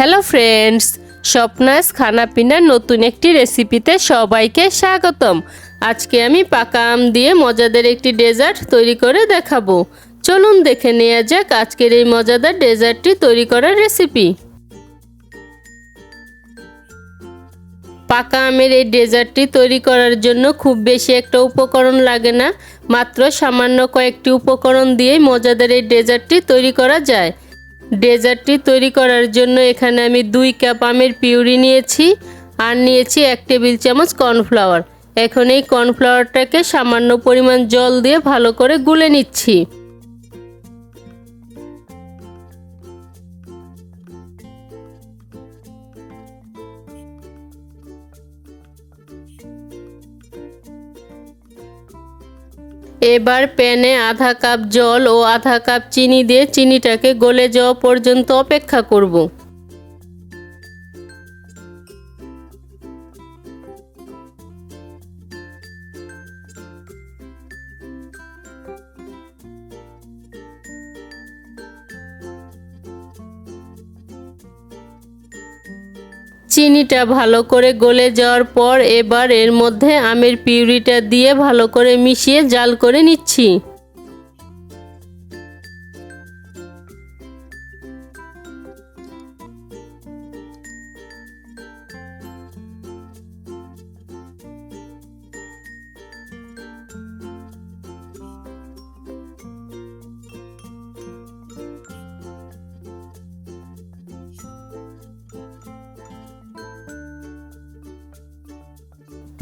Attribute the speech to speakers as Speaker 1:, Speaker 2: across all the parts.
Speaker 1: Hello friends, স্বপ্নাস খানাপিনার নতুন একটি রেসিপিতে সবাইকে স্বাগতম। আজকে আমি পাকা আম দিয়ে মজাদার একটি ডেজার্ট তৈরি করে দেখাবো। চলুন দেখে নেওয়া যাক আজকের এই মজাদার ডেজার্টটি তৈরি করার রেসিপি। পাকা আমের এই ডেজার্টটি তৈরি করার জন্য খুব বেশি একটা উপকরণ লাগে না, মাত্র সামান্য কয়েকটি উপকরণ দিয়েই মজাদার এই ডেজার্টটি তৈরি করা যায়। ডেজার্টটি তৈরি করার জন্য এখানে আমি 2 কাপ আমের পিউরি নিয়েছি আর নিয়েছি 1 টেবিল চামচ কর্নফ্লাওয়ার। এখন এই কর্নফ্লাওয়ারটাকে সামান্য পরিমাণ জল দিয়ে ভালো করে গুলে নিচ্ছি। এবার প্যানে আধা কাপ জল ও আধা কাপ চিনি দিয়ে চিনিটাকে গলে যাওয়া পর্যন্ত অপেক্ষা করব। চিনিটা ভালো করে গলে যাওয়ার পর এবার এর মধ্যে আমের পিউরিটা দিয়ে ভালো করে মিশিয়ে জাল করে নিচ্ছি।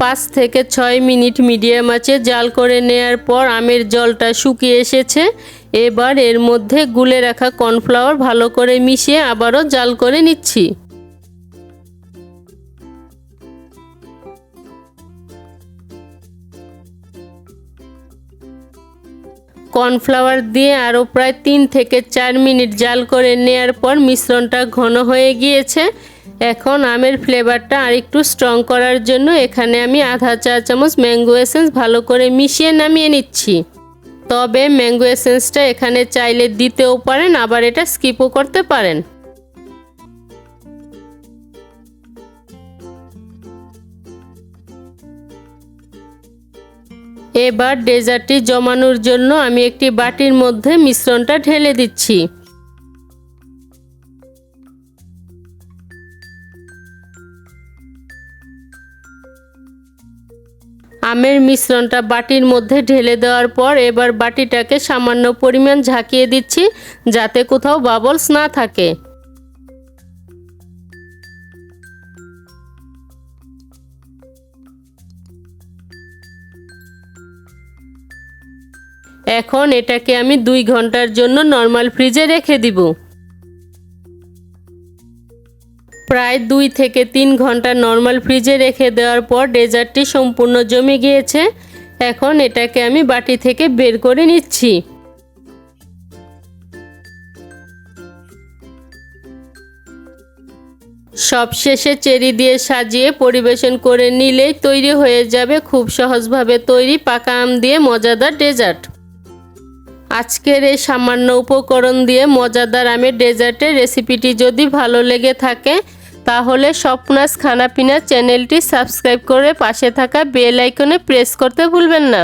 Speaker 1: পাঁচ থেকে 6 মিনিট মিডিয়াম আঁচে জাল করে নেয়ার পর আমের জলটা শুকিয়ে এসেছে। এবার এর মধ্যে গুলে রাখা কর্নফ্লাওয়ার ভালো করে মিশিয়ে আবারও জাল করে নিচ্ছি। কর্নফ্লাওয়ার দিয়ে আরও প্রায় 3 থেকে 4 মিনিট জাল করে নেয়ার পর মিশ্রণটা ঘন হয়ে গিয়েছে। এখন আমের ফ্লেভারটা আরেকটু স্ট্রং করার জন্য এখানে আমি আধা চা চামচ ম্যাঙ্গো এসেন্স ভালো করে মিশিয়ে নামিয়ে নিচ্ছি। তবে ম্যাঙ্গো এসেন্সটা এখানে চাইলে দিতেও পারেন, আবার এটা স্কিপও করতে পারেন। এবার ডেজার্টটি জমানোর জন্য আমি একটি বাটির মধ্যে মিশ্রণটা ঢেলে দিচ্ছি। আমের মিশ্রণটা বাটির মধ্যে ঢেলে দেওয়ার পর এবার বাটিটাকে সামান্য পরিমাণ ঝাঁকিয়ে দিচ্ছি যাতে কোথাও বাবলস না থাকে। এখন এটাকে আমি 2 ঘন্টার জন্য নরমাল ফ্রিজে রেখে দিব। প্রায় 2 থেকে 3 ঘন্টা নরমাল ফ্রিজে রেখে দেওয়ার পর ডেজার্টটি সম্পূর্ণ জমে গিয়েছে। এখন এটাকে আমি বাটি থেকে বের করে নিচ্ছি। সবশেষে চেরি দিয়ে সাজিয়ে পরিবেশন করে নিলেই তৈরি হয়ে যাবে খুব সহজভাবে তৈরি পাকা আম দিয়ে মজাদার ডেজার্ট। আজকের এই সামান্য উপকরণ দিয়ে মজাদার আমের ডেজার্টের রেসিপিটি যদি ভালো লেগে থাকে তাহলে স্বপ্নাস খানাপিনা চ্যানেলটি সাবস্ক্রাইব করে পাশে থাকা বেল আইকনে প্রেস করতে ভুলবেন না।